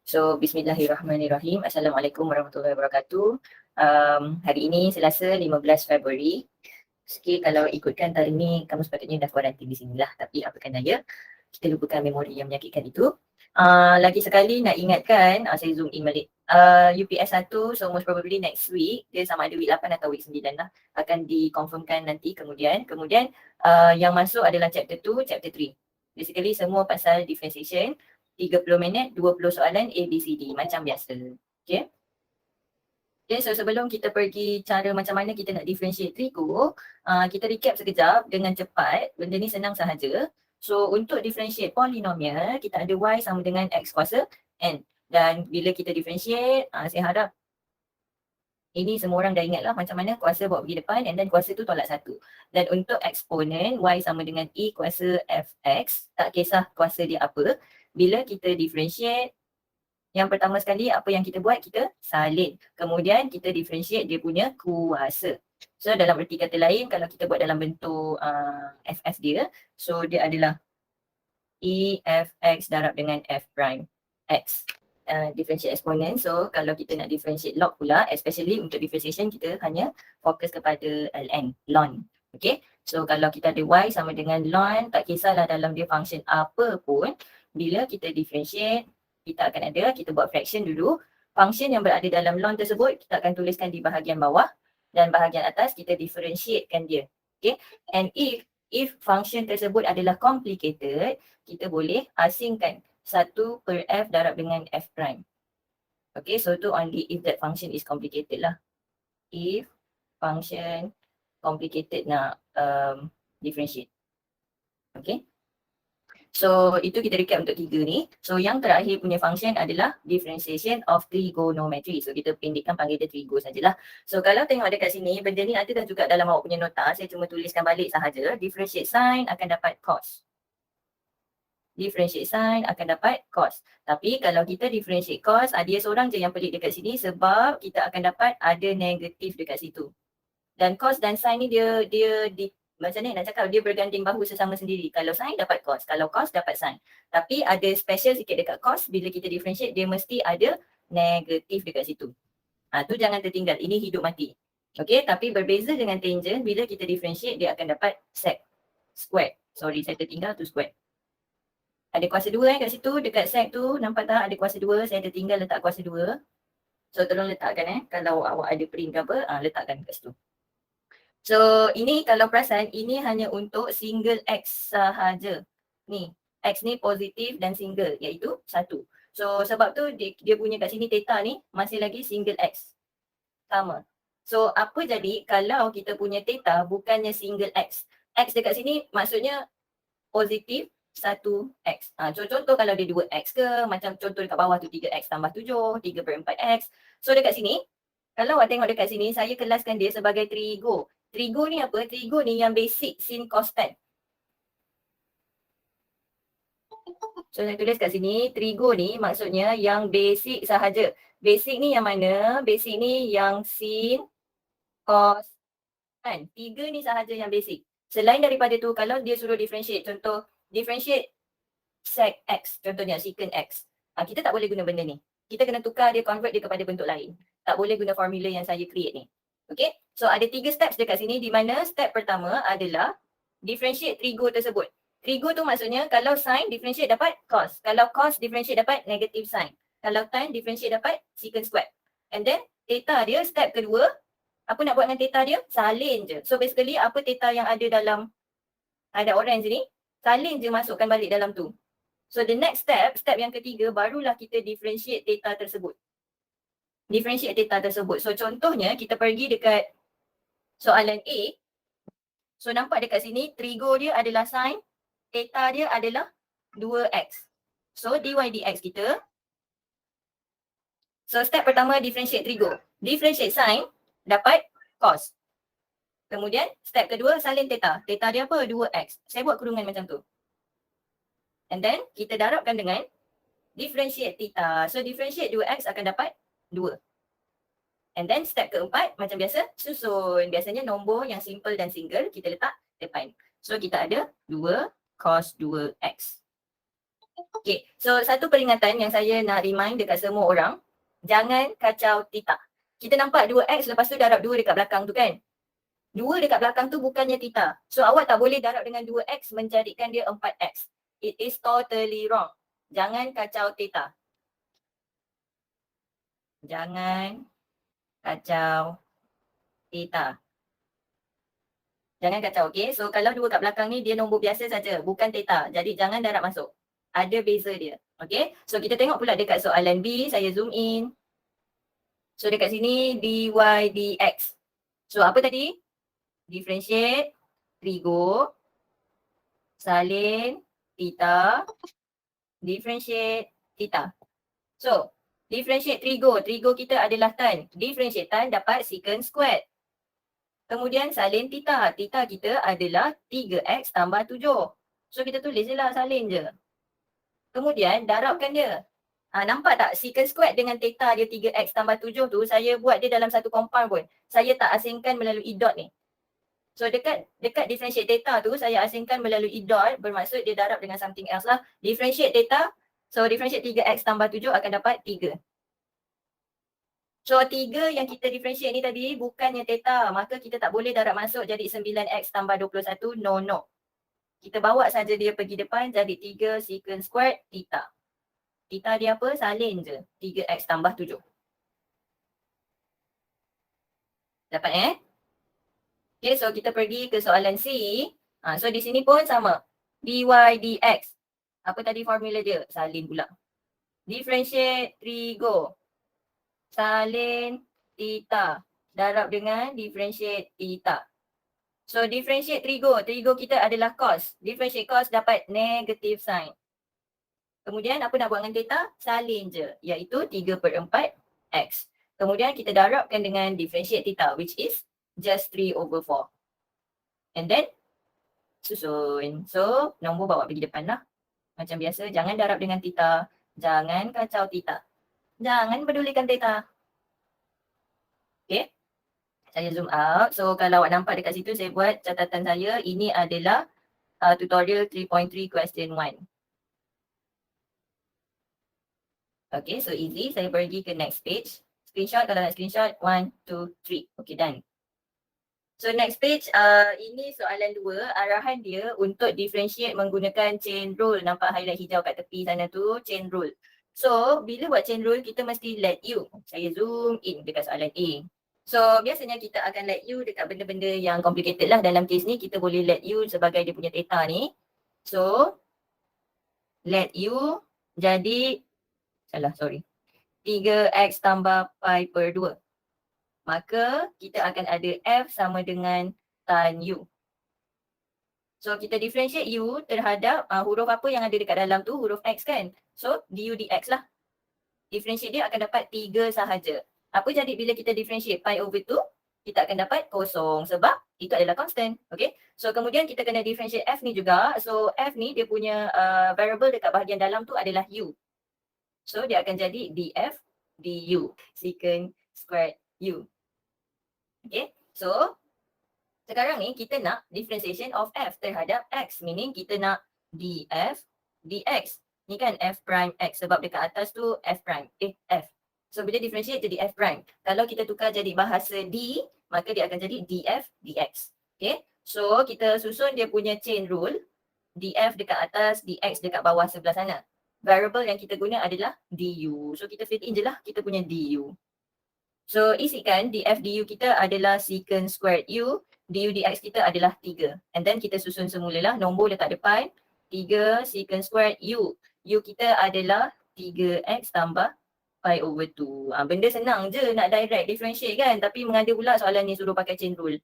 So, bismillahirrahmanirrahim. Assalamualaikum warahmatullahi wabarakatuh. Hari ini Selasa 15 Februari. Sikit kalau ikutkan tarikh ni, kamu sepatutnya dah kuarantin di sinilah. Tapi apakan daya, kita lupakan memori yang menyakitkan itu. Lagi sekali nak ingatkan, saya zoom in balik. UPS 1, so most probably next week, dia sama ada week 8 atau week 9 lah. Akan dikonfirmkan nanti kemudian. Kemudian yang masuk adalah chapter 2, chapter 3. Basically semua pasal differentiation. 30 minit, 20 soalan ABCD macam biasa. Okay. Okay, so sebelum kita pergi cara macam mana kita nak differentiate trigo, kita recap sekejap dengan cepat. Benda ni senang sahaja. So untuk differentiate polinomial, kita ada y sama dengan x kuasa n. Dan bila kita differentiate, saya harap ini semua orang dah ingat lah macam mana kuasa bawa pergi depan and then kuasa tu tolak satu. Dan untuk eksponen y sama dengan e kuasa fx, tak kisah kuasa dia apa. Bila kita differentiate, yang pertama sekali apa yang kita buat, kita salin. Kemudian kita differentiate dia punya kuasa. So dalam erti kata lain, kalau kita buat dalam bentuk fs dia, so dia adalah e fx darab dengan f prime x. Differentiate exponent. So kalau kita nak differentiate log pula, especially untuk differentiation kita hanya fokus kepada ln. Okay, so kalau kita ada y sama dengan ln, tak kisahlah dalam dia function apa pun, bila kita differentiate, kita akan ada, kita buat fraction dulu. Function yang berada dalam ln tersebut, kita akan tuliskan di bahagian bawah dan bahagian atas kita differentiatekan dia. Okay, and if function tersebut adalah complicated, kita boleh asingkan 1 per f darab dengan f prime. Okay, so tu only if that function is complicated lah. If function complicated nak differentiate. Okay. So itu kita recap untuk 3 ni. So yang terakhir punya function adalah differentiation of trigonometry. So kita pendekkan panggil dia trigo sajalah. So kalau tengok dekat sini, benda ni ada dah juga dalam awak punya nota. Saya cuma tuliskan balik sahaja. Differentiate sign akan dapat cos. Differentiate sign akan dapat cos. Tapi kalau kita differentiate cos, dia seorang je yang pelik dekat sini sebab kita akan dapat ada negatif dekat situ. Dan cos dan sin ni dia macam ni nak cakap, dia berganding bahu sesama sendiri. Kalau sin dapat cos, kalau cos dapat sin. Tapi ada special sikit dekat cos, bila kita differentiate dia mesti ada negatif dekat situ. Tu jangan tertinggal, ini hidup mati. Okay, tapi berbeza dengan tangent, bila kita differentiate dia akan dapat sec square. Sorry, saya tertinggal tu square. Ada kuasa 2 kat situ, dekat sec tu, nampak tak ada kuasa 2, saya tertinggal letak kuasa 2. So tolong letakkan kalau awak ada print ke apa, letakkan kat situ. So ini kalau perasan, ini hanya untuk single x sahaja. Ni, x ni positif dan single, iaitu 1. So sebab tu dia punya kat sini theta ni masih lagi single x. Sama. So apa jadi kalau kita punya theta bukannya single x? X dekat sini maksudnya positif 1x. Contoh kalau dia 2x ke, macam contoh dekat bawah tu 3x tambah 7, 3 per 4x. So dekat sini, kalau awak tengok dekat sini, saya kelaskan dia sebagai trigo. Trigo ni apa? Trigo ni yang basic sin constant. So saya tulis kat sini, trigo ni maksudnya yang basic sahaja. Basic ni yang mana? Basic ni yang sin constant. 3 ni sahaja yang basic. Selain daripada tu, kalau dia suruh differentiate, contoh differentiate sec x, contohnya secant x. Kita tak boleh guna benda ni. Kita kena tukar dia, convert dia kepada bentuk lain. Tak boleh guna formula yang saya create ni. Okay, so ada 3 steps dekat sini di mana step pertama adalah differentiate trigo tersebut. Trigo tu maksudnya kalau sin differentiate dapat cos. Kalau cos differentiate dapat negative sin. Kalau tan differentiate dapat secant square. And then theta dia step kedua, apa nak buat dengan theta dia? Salin je. So basically apa theta yang ada dalam, ada orange ni, salin je masukkan balik dalam tu. So the next step, step yang ketiga, barulah kita differentiate theta tersebut. Differentiate theta tersebut. So contohnya kita pergi dekat soalan A. So nampak dekat sini trigo dia adalah sin, theta dia adalah 2x. So dy dx kita. So step pertama differentiate trigo. Differentiate sin dapat cos. Kemudian step kedua salin theta. Theta dia apa? 2x. Saya buat kurungan macam tu. And then kita darabkan dengan differentiate theta. So differentiate 2x akan dapat 2. And then step keempat macam biasa susun. Biasanya nombor yang simple dan single kita letak depan. So kita ada 2 cos 2x. Okay, so satu peringatan yang saya nak remind dekat semua orang, jangan kacau theta. Kita nampak 2x lepas tu darab 2 dekat belakang tu kan. 2 dekat belakang tu bukannya theta. So awak tak boleh darab dengan 2x menjadikan dia 4x. It is totally wrong. Jangan kacau theta. Jangan kacau theta. Jangan kacau, okay? So kalau 2 kat belakang ni dia nombor biasa saja, bukan theta. Jadi jangan darab masuk. Ada beza dia. Okay? So kita tengok pula dekat soalan B, saya zoom in. So dekat sini dy dx. So apa tadi? Differentiate trigo salin theta differentiate theta. So differentiate trigo kita adalah tan. Differentiate tan dapat secant squared. Kemudian salin theta kita adalah 3x tambah 7. So kita tulis je lah salin je. Kemudian darabkan dia. Nampak tak secant squared dengan theta dia 3x tambah 7 tu, saya buat dia dalam satu compound pun. Saya tak asingkan melalui dot ni. So dekat differentiate theta tu saya asingkan melalui dot, bermaksud dia darab dengan something else lah. Differentiate theta, so differentiate 3x tambah 7 akan dapat 3. So 3 yang kita differentiate ni tadi bukannya theta, maka kita tak boleh darab masuk jadi 9x tambah 21, no. Kita bawa saja dia pergi depan jadi 3 secant squared theta. Theta dia apa? Salin je, 3x tambah 7. Dapat Okay, so kita pergi ke soalan C. So di sini pun sama. dy dx. Apa tadi formula dia? Salin pula. Differentiate trigo salin theta darab dengan differentiate theta. So differentiate trigo kita adalah cos. Differentiate cos dapat negative sign. Kemudian apa nak buat dengan theta? Salin je, iaitu 3/4 x. Kemudian kita darabkan dengan differentiate theta, which is just 3/4. And then susun. So nombor bawa pergi depan lah. Macam biasa, jangan darab dengan theta. Jangan kacau theta. Jangan pedulikan theta. Okay. Saya zoom out. So kalau awak nampak dekat situ saya buat catatan saya. Ini adalah tutorial 3.3 question 1. Okay, so easy. Saya pergi ke next page. Screenshot, kalau nak screenshot. 1, 2, 3. Okay, done. So next page, ini soalan 2. Arahan dia untuk differentiate menggunakan chain rule. Nampak highlight hijau kat tepi sana tu, chain rule. So bila buat chain rule, kita mesti let u. Saya zoom in dekat soalan A. So biasanya kita akan let u dekat benda-benda yang complicated lah. Dalam case ni kita boleh let u sebagai dia punya theta ni. So let u jadi, 3x tambah pi per 2. Maka kita akan ada f sama dengan tan u. So kita differentiate u terhadap huruf apa yang ada dekat dalam tu, huruf x kan. So du dx lah. Differentiate dia akan dapat 3 sahaja. Apa jadi bila kita differentiate pi over 2? Kita akan dapat kosong sebab itu adalah constant. Okay. So kemudian kita kena differentiate f ni juga. So f ni dia punya variable dekat bahagian dalam tu adalah u. So dia akan jadi df du. Secant squared u. Okay. So sekarang ni kita nak differentiation of f terhadap x. Meaning kita nak df dx. Ni kan f prime x sebab dekat atas tu f prime. F. So bila differentiate jadi f prime. Kalau kita tukar jadi bahasa d, maka dia akan jadi df dx. Okay. So kita susun dia punya chain rule. Df dekat atas, dx dekat bawah sebelah sana. Variable yang kita guna adalah du. So kita fill in je lah kita punya du. So isikan df du kita adalah secant squared u. Du dx kita adalah 3. And then kita susun semula lah. Nombor letak depan. 3 secant squared u. U kita adalah 3x tambah pi over 2. Benda senang je nak direct differentiate kan. Tapi mengada pula soalan ni suruh pakai chain rule.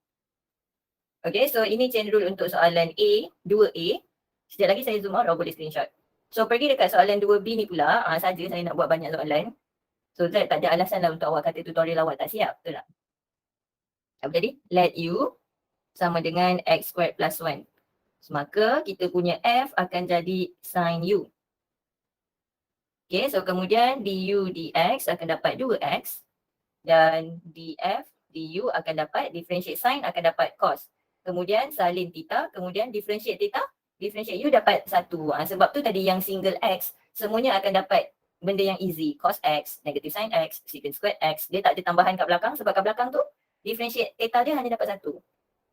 Okay, so ini chain rule untuk soalan A, 2A. Sekejap lagi saya zoom out, boleh screenshot. So pergi dekat soalan 2B ni pula. Saja saya nak buat banyak soalan. So tak ada alasan lah untuk awak kata tutorial awak tak siap. Betul tak? Apa tadi? Let u sama dengan x squared plus 1. So, maka kita punya f akan jadi sin u. Okay, so kemudian du dx akan dapat 2x. Dan df du akan dapat, differentiate sin akan dapat cos. Kemudian salin theta, kemudian differentiate theta, differentiate u dapat 1. Sebab tu tadi yang single x semuanya akan dapat benda yang easy. Cos X, negative sin X, secant squared X. Dia tak ada tambahan kat belakang sebab kat belakang tu differentiate theta dia hanya dapat satu.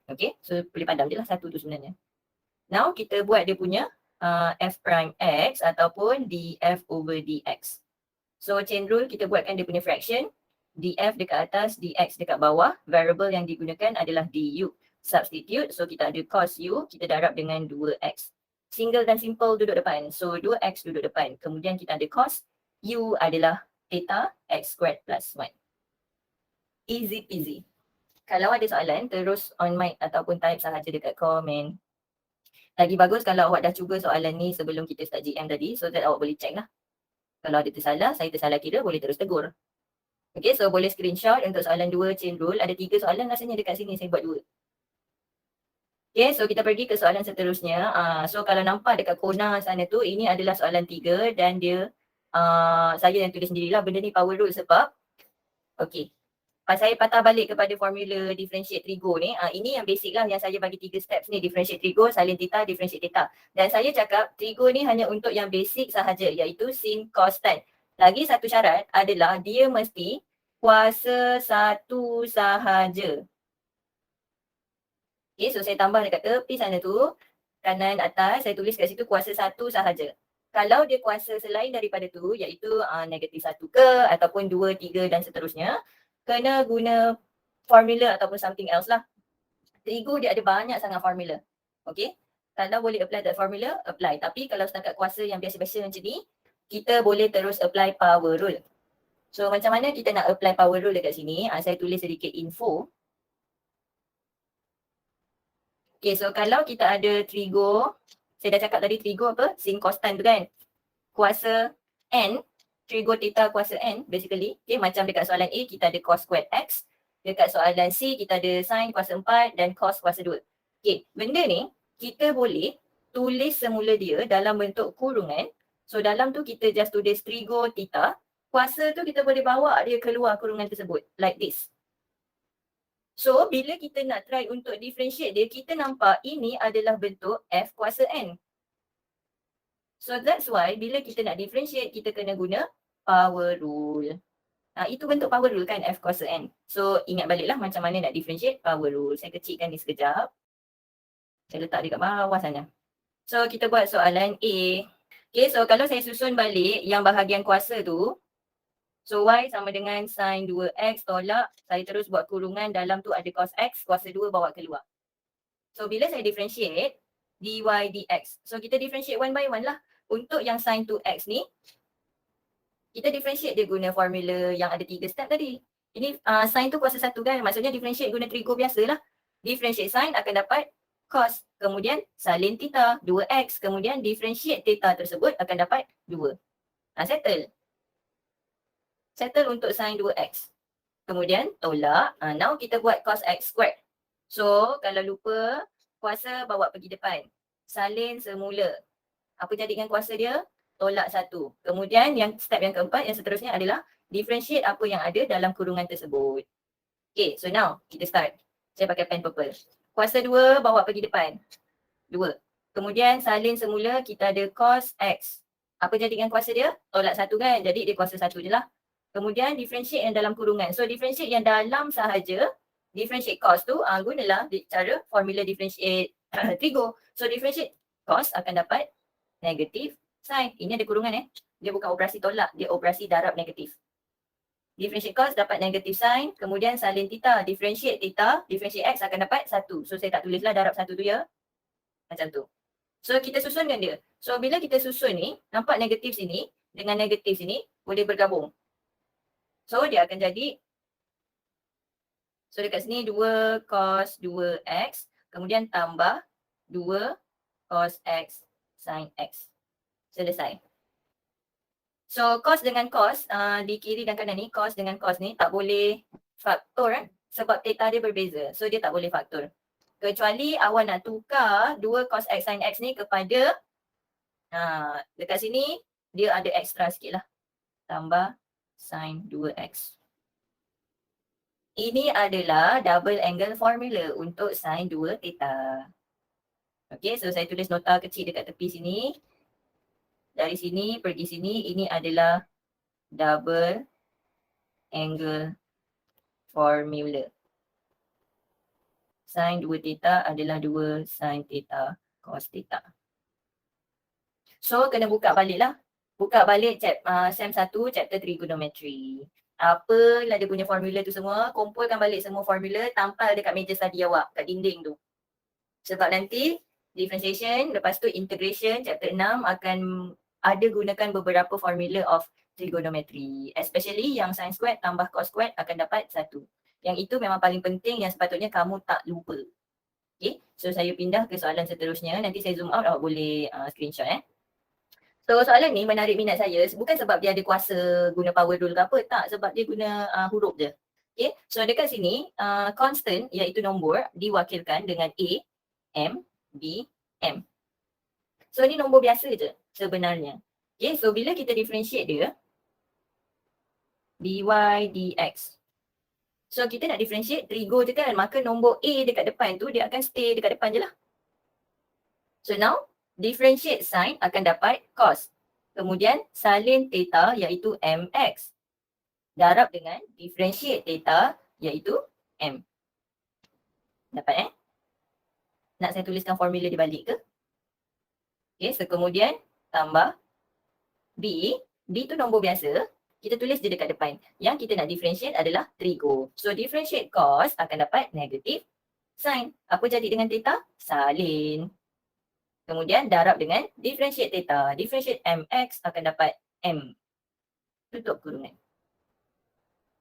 Okay, so boleh pandang je lah satu tu sebenarnya. Now kita buat dia punya f prime x ataupun df over dx. So chain rule kita buatkan dia punya fraction. Df dekat atas, dx dekat bawah. Variable yang digunakan adalah du. Substitute, so kita ada cos u, kita darab dengan 2x. Single dan simple duduk depan, so 2x duduk depan. Kemudian kita ada cos, u adalah theta x squared plus 1. Easy peasy. Kalau ada soalan, terus on mic ataupun type sahaja dekat komen. Lagi bagus kalau awak dah cuba soalan ni sebelum kita start GM tadi, so that awak boleh check lah. Kalau ada tersalah, saya tersalah kira, boleh terus tegur. Okay, so boleh screenshot untuk soalan 2 chain rule. Ada 3 soalan rasanya dekat sini, saya buat 2. Okay, so kita pergi ke soalan seterusnya. So kalau nampak dekat corner sana tu, ini adalah soalan 3 dan dia, saya yang tulis sendirilah benda ni power rule sebab, okay, saya patah balik kepada formula differentiate trigo ni. Ini yang basic lah yang saya bagi 3 steps ni. Differentiate trigo, salin theta, differentiate theta. Dan saya cakap trigo ni hanya untuk yang basic sahaja iaitu sin, cos, tan. Lagi satu syarat adalah dia mesti kuasa satu sahaja. Okay, so saya tambah dekat tepi sana tu, kanan atas, saya tulis kat situ kuasa satu sahaja. Kalau dia kuasa selain daripada tu, iaitu negatif satu ke, ataupun 2, 3 dan seterusnya, kena guna formula ataupun something else lah. Trigo dia ada banyak sangat formula. Okay, kalau boleh apply that formula, apply. Tapi kalau setakat kuasa yang biasa-biasa macam ni, kita boleh terus apply power rule. So macam mana kita nak apply power rule dekat sini? Saya tulis sedikit info. Okay, so kalau kita ada trigo, saya dah cakap tadi trigo apa? Sin costan tu kan? Kuasa n, trigo theta kuasa n basically. Okay, macam dekat soalan A kita ada cos squared x. Dekat soalan C kita ada sin kuasa 4 dan cos kuasa 2. Okay, benda ni kita boleh tulis semula dia dalam bentuk kurungan. So dalam tu kita just tulis trigo theta. Kuasa tu kita boleh bawa dia keluar kurungan tersebut like this. So, bila kita nak try untuk differentiate dia, kita nampak ini adalah bentuk f kuasa n. So, that's why bila kita nak differentiate, kita kena guna power rule. Itu bentuk power rule kan, f kuasa n. So, ingat baliklah macam mana nak differentiate power rule. Saya kecilkan ni sekejap. Saya letak dekat bawah sana. So, kita buat soalan A. Okay, so kalau saya susun balik yang bahagian kuasa tu, so y sama dengan sin 2x tolak, saya terus buat kurungan, dalam tu ada cos x, kuasa 2 bawa keluar. So bila saya differentiate, dy dx. So kita differentiate one by one lah. Untuk yang sin 2x ni, kita differentiate dia guna formula yang ada 3 step tadi. Ini sin tu kuasa 1 kan, maksudnya differentiate guna trigo biasa lah. Differentiate sin akan dapat cos, kemudian salin theta 2x, kemudian differentiate theta tersebut akan dapat 2. Settle. Settle untuk sin 2x. Kemudian tolak. Now kita buat cos x squared. So kalau lupa, kuasa bawa pergi depan. Salin semula. Apa jadi dengan kuasa dia? Tolak 1. Kemudian yang step yang keempat, yang seterusnya adalah differentiate apa yang ada dalam kurungan tersebut. Okay, so now kita start. Saya pakai pen purple. Kuasa 2 bawa pergi depan. 2. Kemudian salin semula, kita ada cos x. Apa jadi dengan kuasa dia? Tolak 1 kan? Jadi dia kuasa 1 je lah. Kemudian differentiate yang dalam kurungan. So differentiate yang dalam sahaja, differentiate cos tu, gunalah cara formula differentiate trigo. So differentiate cos akan dapat negatif sin. Ini ada kurungan Dia bukan operasi tolak, dia operasi darab negatif. Differentiate cos dapat negatif sin, kemudian salin theta, differentiate theta, differentiate x akan dapat 1. So saya tak tulislah darab 1 tu ya. Macam tu. So kita susunkan dia. So bila kita susun ni, nampak negatif sini dengan negatif sini boleh bergabung. So dia akan jadi, so dekat sini 2 cos 2x, kemudian tambah 2 cos x sin x. Selesai. So cos dengan cos, di kiri dan kanan ni, cos dengan cos ni tak boleh faktor sebab theta dia berbeza. So dia tak boleh faktor. Kecuali awak nak tukar 2 cos x sin x ni kepada, dekat sini dia ada extra sikit lah. Tambah sin 2x. Ini adalah double angle formula untuk sin 2 theta. Okay, so saya tulis nota kecil dekat tepi sini. dari sini pergi sini, ini adalah double angle formula. Sin 2 theta adalah 2 sin theta cos theta. So kena buka balik lah. Buka balik SEM 1 chapter trigonometry. Apalah dia punya formula tu semua, kumpulkan balik semua formula, tampal dekat meja study awak, kat dinding tu. Sebab nanti differentiation, lepas tu integration chapter 6 akan ada gunakan beberapa formula of trigonometry. Especially yang sin squared tambah cos squared akan dapat 1. Yang itu memang paling penting yang sepatutnya kamu tak lupa. Okay, so saya pindah ke soalan seterusnya. Nanti saya zoom out, awak boleh screenshot So soalan ni menarik minat saya bukan sebab dia ada kuasa guna power rule ke apa, tak, sebab dia guna huruf je. Okay, so dekat sini constant iaitu nombor diwakilkan dengan A, M, B, M. So ni nombor biasa je sebenarnya. Okay, so bila kita differentiate dia, dy dx. So kita nak differentiate trigo je kan, maka nombor A dekat depan tu dia akan stay dekat depan je lah. So now differentiate sin akan dapat cos. Kemudian salin theta iaitu mx. Darab dengan differentiate theta iaitu m. Dapat Nak saya tuliskan formula di balik ke? Okay, so kemudian tambah b. B tu nombor biasa. Kita tulis je dekat depan. Yang kita nak differentiate adalah trigo. So differentiate cos akan dapat negatif sin. Apa jadi dengan theta? Salin. Kemudian darab dengan differentiate theta. Differentiate mx akan dapat m. Tutup kurungan.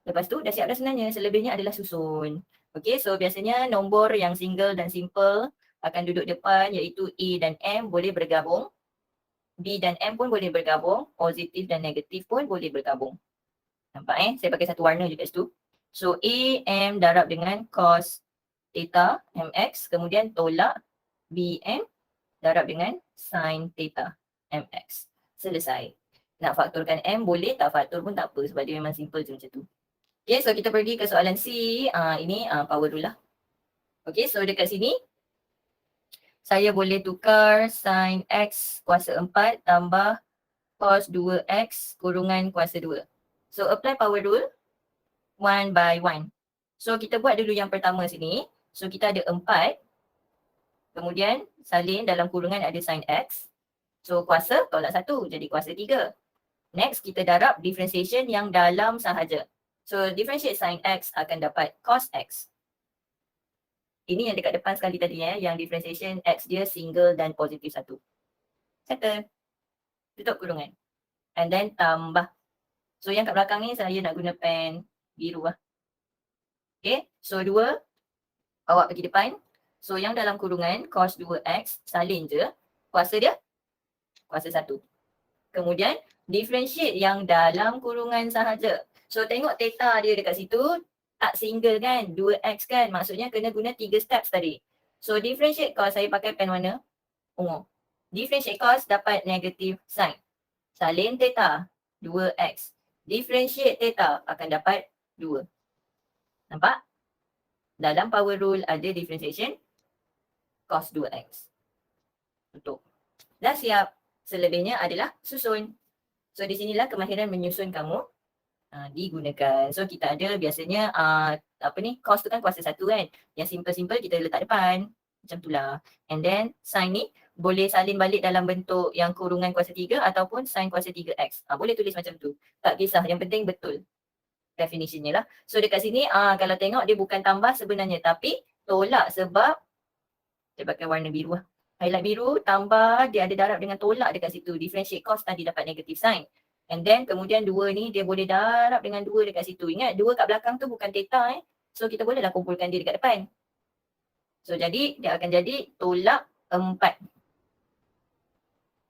Lepas tu dah siap dah sebenarnya. Selebihnya adalah susun. Okay, so biasanya nombor yang single dan simple akan duduk depan iaitu A dan M boleh bergabung. B dan M pun boleh bergabung. Positif dan negatif pun boleh bergabung. Nampak Saya pakai satu warna je kat situ. So A, M darab dengan cos theta mx. Kemudian tolak B, M darab dengan sin theta mx. Selesai. Nak faktorkan M boleh, tak faktor pun tak apa sebab dia memang simple je macam tu. Okay, so kita pergi ke soalan C. Ini power rule lah. Okay, so dekat sini saya boleh tukar sin X kuasa 4 tambah cos 2X kurungan kuasa 2. So apply power rule 1 by 1. So kita buat dulu yang pertama sini. So kita ada 4. Kemudian salin dalam kurungan ada sin X. So kuasa tolak 1 jadi kuasa 3. Next kita darab differentiation yang dalam sahaja. So differentiate sin X akan dapat cos X. Ini yang dekat depan sekali tadi yang differentiation X dia single dan positif 1. Settle. Tutup kurungan. And then tambah. So yang kat belakang ni saya nak guna pen biru lah. Okay, so 2. Awak pergi depan. So yang dalam kurungan cos 2X salin je. Kuasa dia? Kuasa 1. Kemudian differentiate yang dalam kurungan sahaja. So tengok theta dia dekat situ tak single kan, 2x kan. Maksudnya kena guna 3 steps tadi. So differentiate cos saya pakai pen warna ungu. Differentiate cos dapat negatif sin. Salin theta 2x. Differentiate theta akan dapat 2. Nampak? Dalam power rule ada differentiation cos 2x. Tutup. Dah siap. Selebihnya adalah susun. So di sinilah kemahiran menyusun kamu digunakan. So kita ada biasanya cos tu kan kuasa 1 kan. Yang simple-simple kita letak depan. Macam itulah. And then sin ni boleh salin balik dalam bentuk yang kurungan kuasa 3 ataupun sin kuasa 3x. Boleh tulis macam tu. Tak kisah. Yang penting betul definitionnya lah. So dekat sini kalau tengok dia bukan tambah sebenarnya tapi tolak sebab saya pakai warna biru lah. Highlight biru tambah dia ada darab dengan tolak dekat situ. Differentiate cos tadi dapat negatif sin. And then kemudian 2 ni dia boleh darab dengan 2 dekat situ. Ingat 2 kat belakang tu bukan theta So kita bolehlah kumpulkan dia dekat depan. So jadi dia akan jadi tolak 4.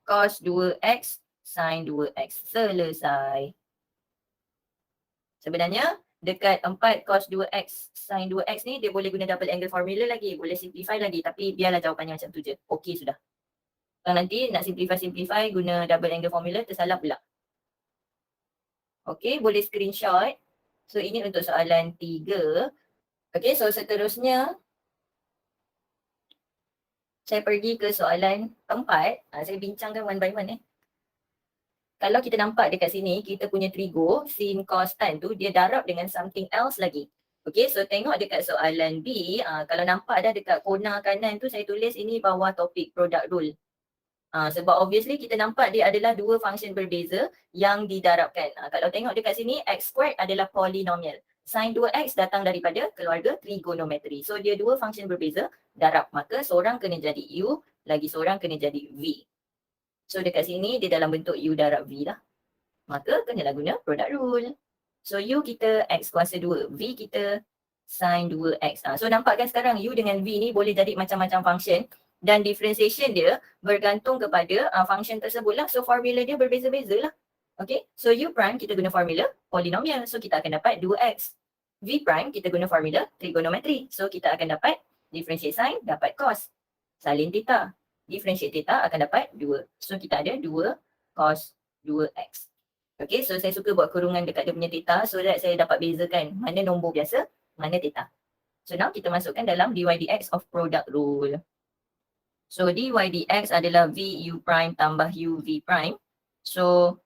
Cos 2x sin 2x. Selesai. Sebenarnya dekat 4 cos 2x sin 2x ni dia boleh guna double angle formula lagi. Boleh simplify lagi tapi biarlah jawapannya macam tu je. Okey sudah. Kalau nanti nak simplify guna double angle formula tersalah pula. Okey, boleh screenshot. So ini untuk soalan 3. Okey, so seterusnya saya pergi ke soalan 4. Saya bincangkan one by one kalau kita nampak dekat sini, kita punya trigo, sin cos tan tu, dia darab dengan something else lagi. Okay, so tengok dekat soalan B, kalau nampak dah dekat kona kanan tu, saya tulis ini bawah topik product rule. Sebab obviously kita nampak dia adalah dua function berbeza yang didarabkan. Kalau tengok dekat sini, x squared adalah polinomial. Sin 2x datang daripada keluarga trigonometri. So dia dua function berbeza, darab. Maka seorang kena jadi u, lagi seorang kena jadi v. So dekat sini dia dalam bentuk u darab v lah. Maka kenalah guna product rule. So u kita x kuasa 2, v kita sin 2x. So nampak kan sekarang u dengan v ni boleh jadi macam-macam function dan differentiation dia bergantung kepada function tersebut lah. So formula dia berbeza-beza lah. Okay, so u prime kita guna formula polinomial. So kita akan dapat 2x. V prime kita guna formula trigonometri. So kita akan dapat differentiate sin, dapat cos. Salin theta. Differentiate theta akan dapat 2. So kita ada 2 cos 2x. Okay, so saya suka buat kurungan dekat dia punya theta so that saya dapat bezakan mana nombor biasa, mana theta. So now kita masukkan dalam dy dx of product rule. So dy dx adalah v u prime tambah u v prime. So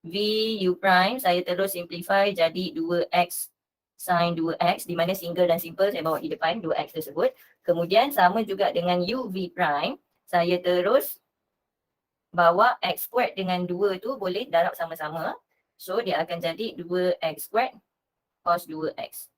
v u prime saya terus simplify jadi 2x sin 2x di mana single dan simple saya bawa di depan 2x tersebut. Kemudian sama juga dengan u v prime, saya terus bawa x squared dengan 2 tu boleh darab sama-sama. So dia akan jadi 2x squared cos 2x.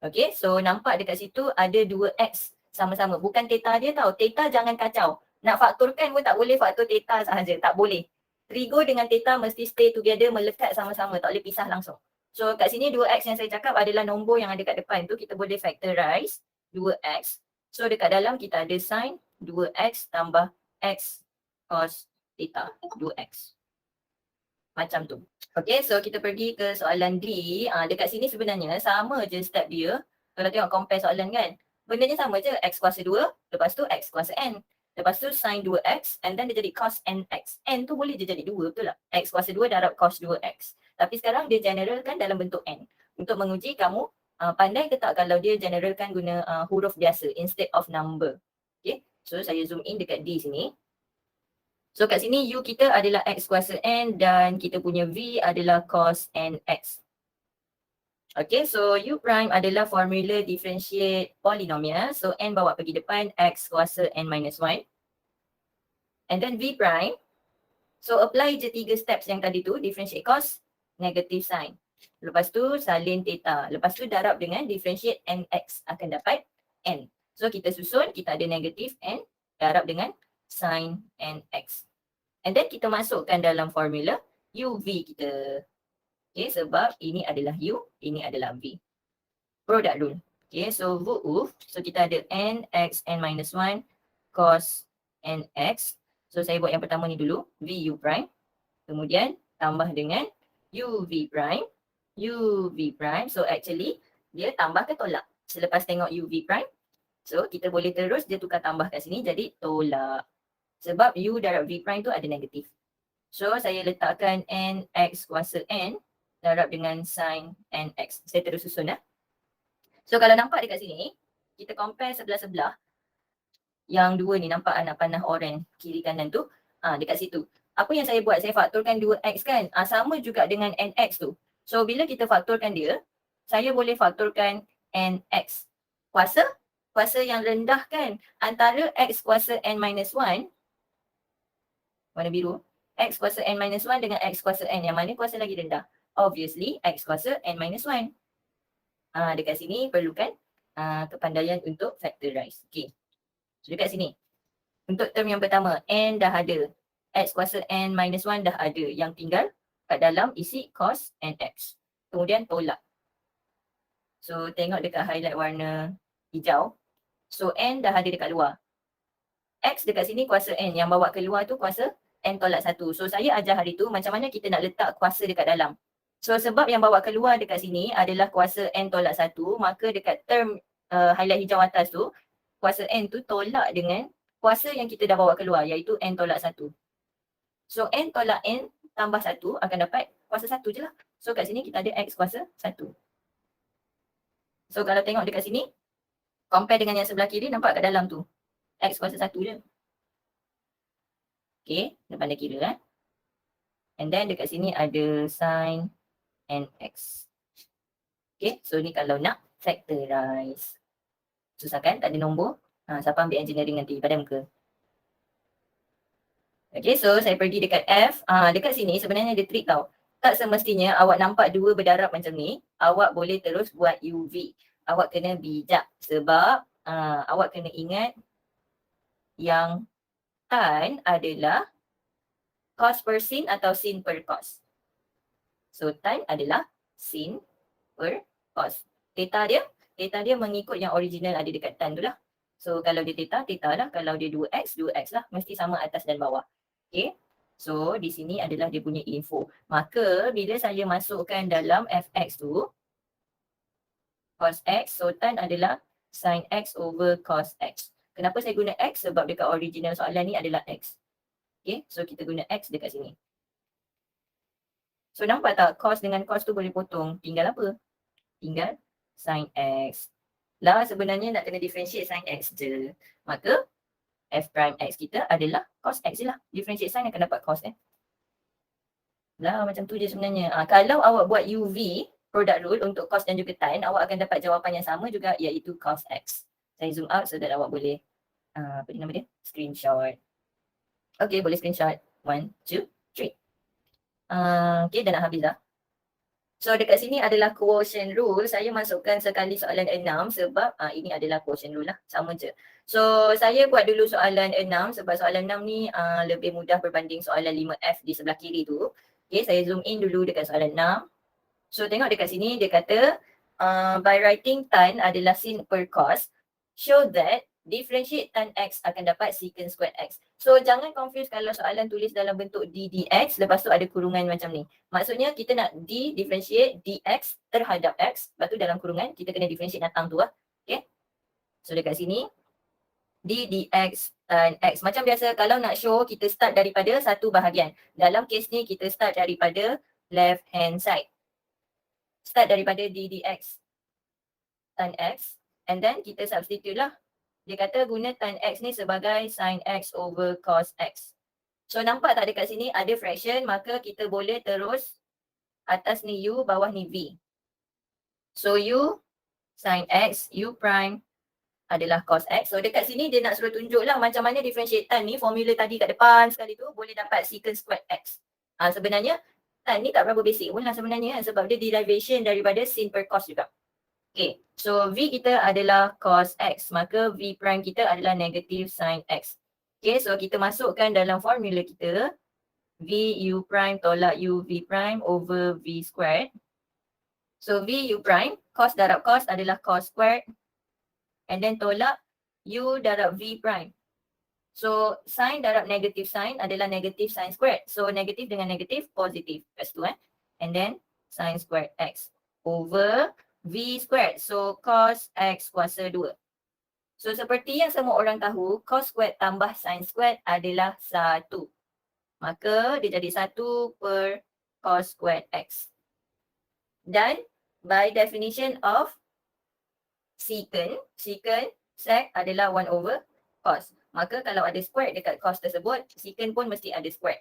Okay, so nampak dekat situ ada 2x sama-sama. Bukan theta dia tau. Theta jangan kacau. Nak faktorkan pun tak boleh faktor theta sahaja. Tak boleh. Trigo dengan theta mesti stay together, melekat sama-sama. Tak boleh pisah langsung. So kat sini 2x yang saya cakap adalah nombor yang ada kat depan tu. Kita boleh factorize 2x. So dekat dalam kita ada sin 2x tambah x cos theta 2x. Macam tu. Okay, so kita pergi ke soalan D. Dekat sini sebenarnya sama je step dia. Kalau tengok compare soalan kan. Bendanya sama je. X kuasa 2, lepas tu x kuasa n. Lepas tu sin 2x and then dia jadi cos nx. N tu boleh je jadi 2, betul tak? X kuasa 2 darab cos 2x. Tapi sekarang dia generalkan dalam bentuk n. Untuk menguji kamu pandai ke tak kalau dia generalkan guna huruf biasa instead of number. Okay, so saya zoom in dekat D sini. So kat sini u kita adalah x kuasa n dan kita punya v adalah cos nx. Okay, so u prime adalah formula differentiate polynomial. So n bawa pergi depan x kuasa n minus 1. And then v prime. So apply je 3 steps yang tadi tu. Differentiate cos, negative sin. Lepas tu salin theta. Lepas tu darab dengan differentiate nx akan dapat n. So kita susun, kita ada negative n darab dengan sin nx. And then kita masukkan dalam formula uv kita. Okay, sebab ini adalah u, ini adalah v. Product rule. Okay, so VUF. So kita ada n x n minus 1 cos nx. So saya buat yang pertama ni dulu, vu prime. Kemudian tambah dengan uv prime. uv prime. So actually dia tambah ke tolak? Selepas tengok uv prime. So kita boleh terus dia tukar tambah kat sini jadi tolak. Sebab u darab v prime tu ada negatif. So saya letakkan n x kuasa n darab dengan sin nx. Saya terus susun lah. So kalau nampak dekat sini, kita compare sebelah-sebelah. Yang dua ni nampak anak panah oren kiri kanan tu. Dekat situ. Apa yang saya buat? Saya faktorkan 2x kan. Sama juga dengan nx tu. So bila kita faktorkan dia, saya boleh faktorkan nx. Kuasa yang rendah kan. Antara x kuasa n minus 1. Warna biru. X kuasa n minus 1 dengan x kuasa n. Yang mana kuasa lagi rendah? Obviously, x kuasa n minus 1. Dekat sini perlukan kepandaian untuk factorize. Okay. So dekat sini. Untuk term yang pertama, n dah ada. X kuasa n minus 1 dah ada. Yang tinggal kat dalam isi cos nx. Kemudian tolak. So tengok dekat highlight warna hijau. So n dah ada dekat luar. X dekat sini kuasa n. Yang bawa keluar tu kuasa n tolak 1. So saya ajar hari tu macam mana kita nak letak kuasa dekat dalam. So sebab yang bawa keluar dekat sini adalah kuasa n tolak 1, maka dekat term highlight hijau atas tu, kuasa n tu tolak dengan kuasa yang kita dah bawa keluar iaitu n tolak 1. So n tolak n tambah 1 akan dapat kuasa 1 je lah. So kat sini kita ada x kuasa 1. So kalau tengok dekat sini, compare dengan yang sebelah kiri nampak kat dalam tu. X kuasa 1 je. Okay, dah pandai kira And then dekat sini ada sin nx. Okay, so ni kalau nak factorize. Susah kan? Tak ada nombor. Siapa ambil engineering nanti pada muka? Okay, so saya pergi dekat F. Dekat sini sebenarnya ada trik tau. Tak semestinya awak nampak dua berdarab macam ni, awak boleh terus buat UV. Awak kena bijak sebab awak kena ingat yang tan adalah cos per sin atau sin per cos. So tan adalah sin per cos. Theta dia mengikut yang original ada dekat tan tu lah. So kalau dia theta lah. Kalau dia 2x lah. Mesti sama atas dan bawah. Okay. So di sini adalah dia punya info. Maka bila saya masukkan dalam fx tu, cos x, so tan adalah sin x over cos x. Kenapa saya guna x? Sebab dekat original soalan ni adalah x. Okay, so kita guna x dekat sini. So nampak tak cos dengan cos tu boleh potong. Tinggal apa? Tinggal sin x. Lah sebenarnya nak kena differentiate sin x je. Maka f prime x kita adalah cos x je lah. Differentiate sin akan dapat cos Lah macam tu je sebenarnya. Kalau awak buat UV, product rule untuk cos dan juga tan, awak akan dapat jawapan yang sama juga iaitu cos x. Saya zoom out so that awak boleh, apa nama dia? Screenshot. Okay, boleh screenshot. 1, 2, 3. Okay, dah nak habis dah. So dekat sini adalah quotient rule. Saya masukkan sekali soalan 6 sebab ini adalah quotient rule lah. Sama je. So saya buat dulu soalan 6 sebab soalan 6 ni lebih mudah berbanding soalan 5F di sebelah kiri tu. Okay, saya zoom in dulu dekat soalan 6. So tengok dekat sini dia kata by writing tan adalah sin per cos, show that differentiate tan x akan dapat secant squared x. So jangan confuse kalau soalan tulis dalam bentuk d dx lepas tu ada kurungan macam ni. Maksudnya kita nak d differentiate dx terhadap x, lepas tu dalam kurungan kita kena differentiate datang tu lah. Okay. So dekat sini d dx tan x. Macam biasa kalau nak show kita start daripada satu bahagian. Dalam kes ni kita start daripada left hand side. Start daripada d dx tan x and then kita substitute lah. Dia kata guna tan x ni sebagai sin x over cos x. So nampak tak dekat sini ada fraction, maka kita boleh terus atas ni u, bawah ni v. So u sin x, u prime adalah cos x. So dekat sini dia nak suruh tunjuk lah macam mana differentiate tan ni. Formula tadi kat depan sekali tu boleh dapat secant squared x. Sebenarnya tan ni tak berapa basic pun lah sebenarnya sebab dia derivation daripada sin per cos juga. Okay, so V kita adalah cos X, maka V prime kita adalah negative sin X. Okay, so kita masukkan dalam formula kita, V U prime tolak U V prime over V squared. So V U prime, cos darab cos adalah cos squared. And then tolak U darab V prime. So sin darab negative sin adalah negative sin squared. So negative dengan negative, positive. Lepas tu And then sin squared X over V squared. So cos X kuasa 2. So seperti yang semua orang tahu, cos squared tambah sin squared adalah 1. Maka dia jadi 1 per cos squared X. Dan by definition of secant sec adalah 1 over cos. Maka kalau ada squared dekat cos tersebut, secant pun mesti ada squared.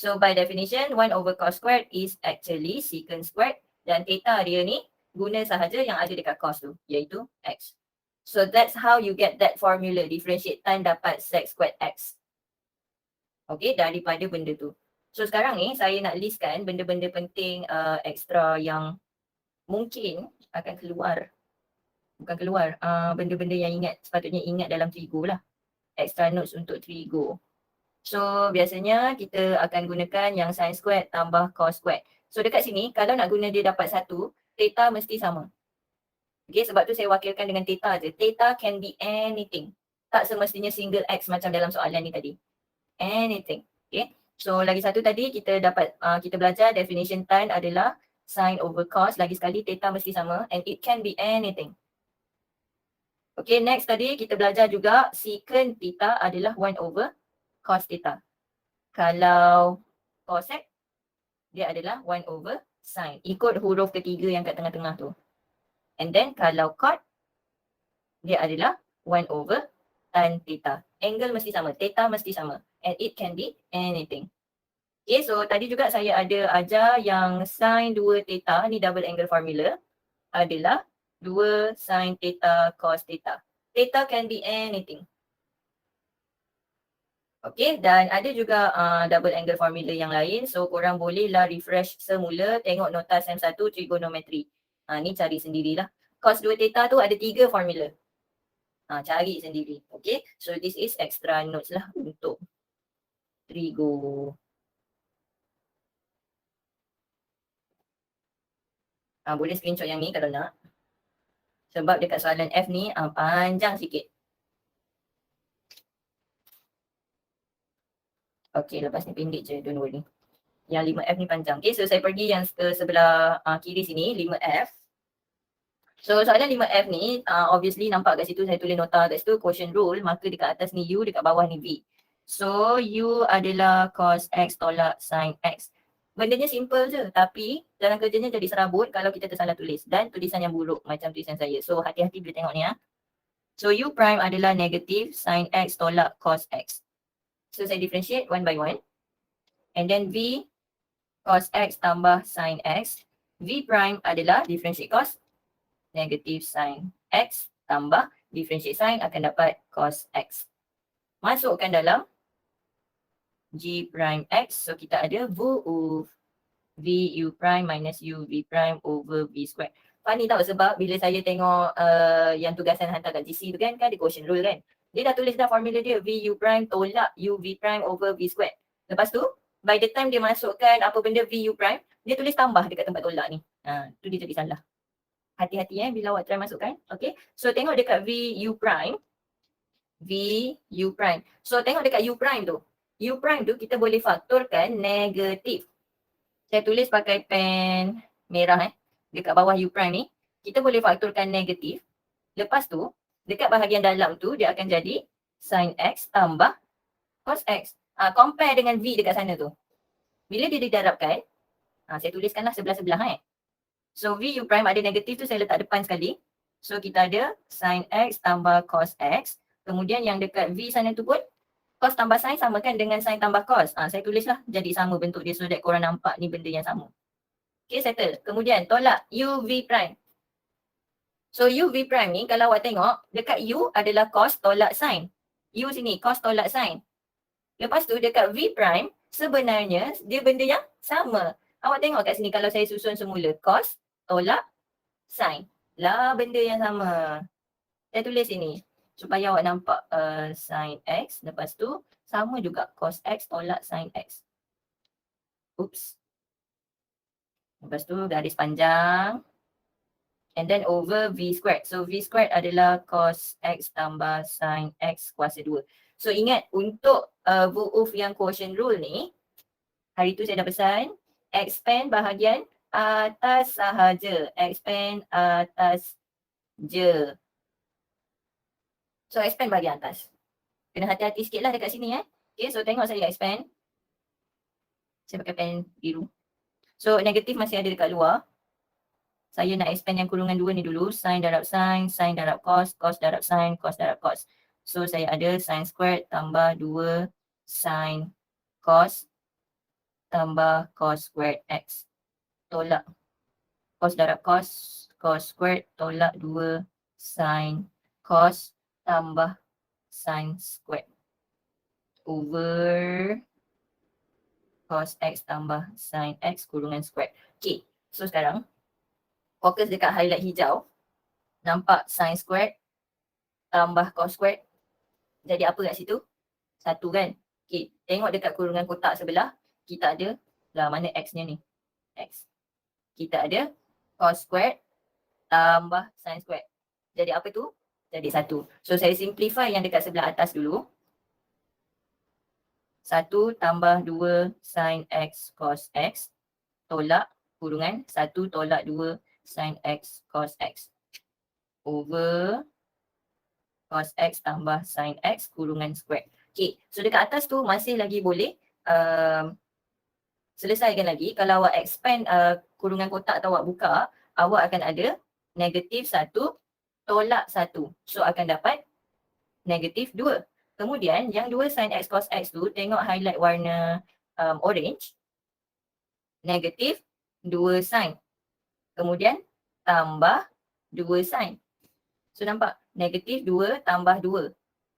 So by definition, 1 over cos squared is actually secant squared. Dan theta dia ni guna sahaja yang ada dekat cos tu, iaitu x. So that's how you get that formula. Differentiate tan dapat sec squared x. Okay, daripada benda tu. So sekarang ni saya nak listkan benda-benda penting ekstra yang mungkin akan keluar. Bukan keluar, benda-benda yang sepatutnya ingat dalam trigo lah. Extra notes untuk trigo. So biasanya kita akan gunakan yang sin squared tambah cos squared. So dekat sini kalau nak guna dia dapat 1, theta mesti sama. Okay, sebab tu saya wakilkan dengan theta je. Theta can be anything. Tak semestinya single x macam dalam soalan ni tadi. Anything. Okay. So lagi satu tadi kita dapat, kita belajar definition tan adalah sin over cos. Lagi sekali theta mesti sama and it can be anything. Okay, next tadi kita belajar juga secant theta adalah 1 over cos theta. Kalau cosec, dia adalah 1 over sin. Ikut huruf ketiga yang kat tengah-tengah tu. And then kalau cot, dia adalah 1 over tan theta. Angle mesti sama, theta mesti sama. and it can be anything. Okay, so tadi juga saya ada ajar yang sin 2 theta ni double angle formula adalah 2 sin theta cos theta. Theta can be anything. Okay, dan ada juga double angle formula yang lain. So korang bolehlah refresh semula, tengok nota sem 1 trigonometry. Ni cari sendirilah. Cos 2 theta tu ada 3 formula. Cari sendiri. Okay, so this is extra notes lah untuk trigo. Boleh screenshot yang ni kalau nak. Sebab dekat soalan F ni panjang sikit. Okay, lepas ni pendek je, don't worry. Yang 5F ni panjang. Okay, so saya pergi yang ke sebelah kiri sini, 5F. So soalan 5F ni, obviously nampak kat situ saya tulis nota kat situ, quotient rule, maka dekat atas ni U, dekat bawah ni V. So U adalah cos X tolak sin X. Bendanya simple je, tapi dalam kerjanya jadi serabut kalau kita tersalah tulis. Dan tulisan yang buruk macam tulisan saya. So hati-hati bila tengok ni . So U prime adalah negatif sin X tolak cos X. So saya differentiate one by one. And then V cos X tambah sin X. V prime adalah differentiate cos negatif sin X tambah differentiate sin akan dapat cos X. Masukkan dalam G prime X. So kita ada VU V U prime minus U V prime over V square. Funny tau sebab bila saya tengok yang tugasan hantar kat GC tu kan ada quotient rule kan. Dia dah tulis dah formula dia V U prime tolak U V prime over V square. Lepas tu by the time dia masukkan apa benda V U prime, dia tulis tambah dekat tempat tolak ni. Tu dia jadi salah. Hati-hati bila awak try masukkan. Okay. So tengok dekat V U prime. V U prime. So tengok dekat U prime tu. U prime tu kita boleh faktorkan negatif. Saya tulis pakai pen merah dekat bawah U prime ni. Kita boleh faktorkan negatif. Lepas tu dekat bahagian dalam tu dia akan jadi sin X tambah cos X. Compare dengan V dekat sana tu. Bila dia didarabkan, saya tuliskanlah sebelah-sebelah . So V U prime ada negatif tu saya letak depan sekali. So kita ada sin X tambah cos X. Kemudian yang dekat V sana tu pun cos tambah sin samakan dengan sin tambah cos. Saya tulislah jadi sama bentuk dia so that korang nampak ni benda yang sama. Okay, settle. Kemudian tolak U V prime. So U V prime ni kalau awak tengok dekat U adalah cos tolak sin. U sini cos tolak sin. Lepas tu dekat V prime sebenarnya dia benda yang sama. Awak tengok kat sini kalau saya susun semula cos tolak sin. Lah benda yang sama. Saya tulis sini supaya awak nampak sin X. Lepas tu sama juga cos X tolak sin X. Oops. Lepas tu garis panjang. And then over V squared. So V squared adalah cos X tambah sin X kuasa 2. So ingat untuk VUF yang quotient rule ni, hari tu saya dah pesan, expand bahagian atas sahaja. Expand atas je. So expand bahagian atas. Kena hati-hati sikit lah dekat sini . Okay, so tengok saya expand. Saya pakai pen biru. So negatif masih ada dekat luar. Saya nak expand yang kurungan 2 ni dulu. Sin darab sin darab cos, cos darab sin, cos darab cos. So saya ada sin squared tambah 2 sin cos tambah cos squared X. Tolak cos darab cos, cos squared tolak 2 sin cos tambah sin squared. Over cos X tambah sin X kurungan squared. Okay, so sekarang fokus dekat highlight hijau. Nampak sin squared tambah cos squared. Jadi apa kat situ? 1 kan? Okay, tengok dekat kurungan kotak sebelah. Kita ada, mana X-nya ni? X. Kita ada cos squared tambah sin squared. Jadi apa tu? Jadi 1. So saya simplify yang dekat sebelah atas dulu. 1 tambah 2 sin X cos X. Tolak kurungan 1 tolak 2 sin X cos X. Over cos X tambah sin X kurungan square. Okay, so dekat atas tu masih lagi boleh selesaikan lagi. Kalau awak expand kurungan kotak atau awak buka, awak akan ada negatif 1 tolak 1. So akan dapat negatif 2. Kemudian yang dua sin x cos x tu tengok highlight warna orange. Negatif 2 sin. Kemudian tambah 2 sin. So nampak? Negatif 2 tambah 2.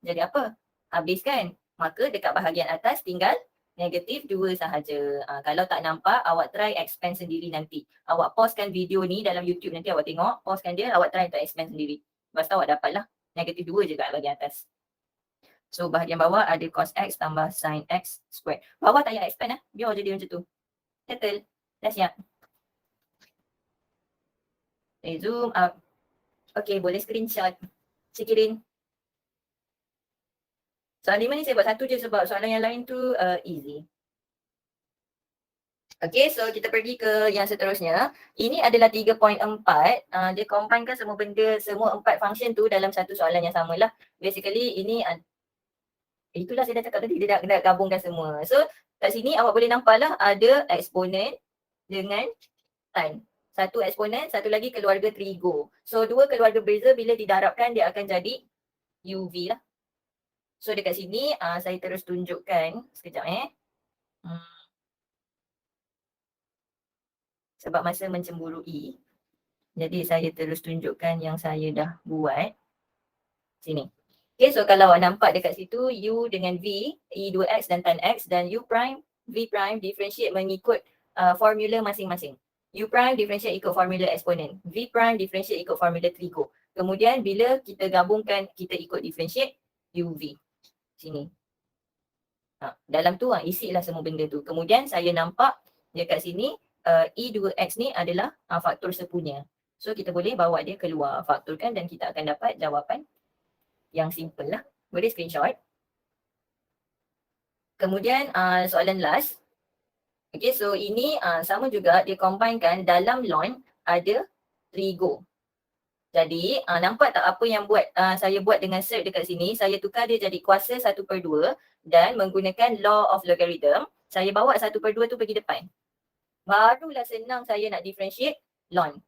Jadi apa? Habis kan? Maka dekat bahagian atas tinggal negatif 2 sahaja. Kalau tak nampak, awak try expand sendiri nanti. Awak pausekan video ni dalam YouTube nanti awak tengok. Pausekan dia, awak try untuk expand sendiri. Lepas tu awak dapatlah negatif 2 je kat bahagian atas. So bahagian bawah ada cos x tambah sin x square. Bawah tak payah expand biar jadi macam tu. Settle. Dah siap. Zoom up. Okay, boleh screenshot. Sekirin. Soalan 5 ni saya buat satu je sebab soalan yang lain tu easy. Okay, so kita pergi ke yang seterusnya. Ini adalah 3.4. Dia combinekan semua benda, semua 4 function tu dalam satu soalan yang sama lah. Basically ini, itulah saya dah cakap tadi, dia dah gabungkan semua. So kat sini awak boleh nampak lah ada eksponen dengan tan. Satu eksponen, satu lagi keluarga trigo. So dua keluarga berbeza bila didarabkan dia akan jadi UV lah. So dekat sini saya terus tunjukkan sekejap sebab masa mencemburui. Jadi saya terus tunjukkan yang saya dah buat. Sini. Okay, so kalau awak nampak dekat situ U dengan V, E2X dan tan X dan U prime, V prime differentiate mengikut formula masing-masing. U prime differentiate ikut formula eksponen. V prime differentiate ikut formula trigo. Kemudian bila kita gabungkan, kita ikut differentiate UV. Sini. Dalam tu isilah semua benda tu. Kemudian saya nampak dekat sini E2X ni adalah faktor sepunya. So kita boleh bawa dia keluar, faktorkan dan kita akan dapat jawapan yang simple lah. Boleh screenshot. Kemudian soalan last. Okay, so ini sama juga dia combinekan dalam lon ada trigo. Jadi nampak tak apa yang saya buat dengan cert dekat sini. Saya tukar dia jadi kuasa 1/2 dan menggunakan law of logarithm. Saya bawa 1/2 tu pergi depan. Barulah senang saya nak differentiate ln.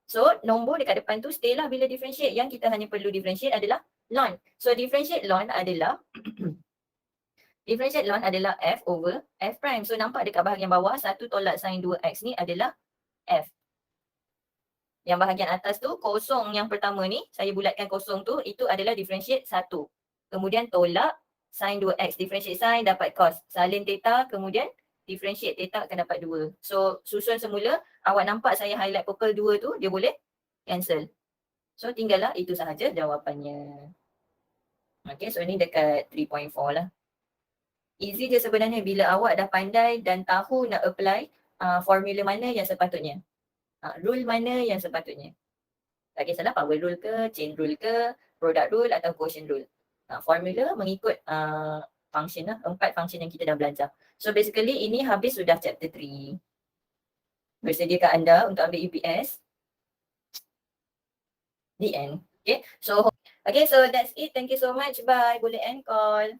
So nombor dekat depan tu stay lah bila differentiate. Yang kita hanya perlu differentiate adalah ln. So differentiate ln adalah differentiate ln adalah f over f prime. So nampak dekat bahagian bawah 1 tolak sin 2x ni adalah f. Yang bahagian atas tu kosong yang pertama ni, saya bulatkan kosong tu, itu adalah differentiate 1. Kemudian tolak sin 2x, differentiate sin dapat cos. Salin theta, kemudian differentiate theta akan dapat 2. So susun semula, awak nampak saya highlight purple 2 tu, dia boleh cancel. So tinggallah itu sahaja jawapannya. Okay, so ni dekat 3.4 lah. Easy je sebenarnya bila awak dah pandai dan tahu nak apply formula mana yang sepatutnya. Rule mana yang sepatutnya. Tak kisahlah power rule ke, chain rule ke, product rule atau quotient rule. Formula mengikut function lah, 4 function yang kita dah belajar. So basically ini habis sudah chapter 3. Bersediakah anda untuk ambil UPS? The end. Okay, so that's it. Thank you so much. Bye. Boleh end call.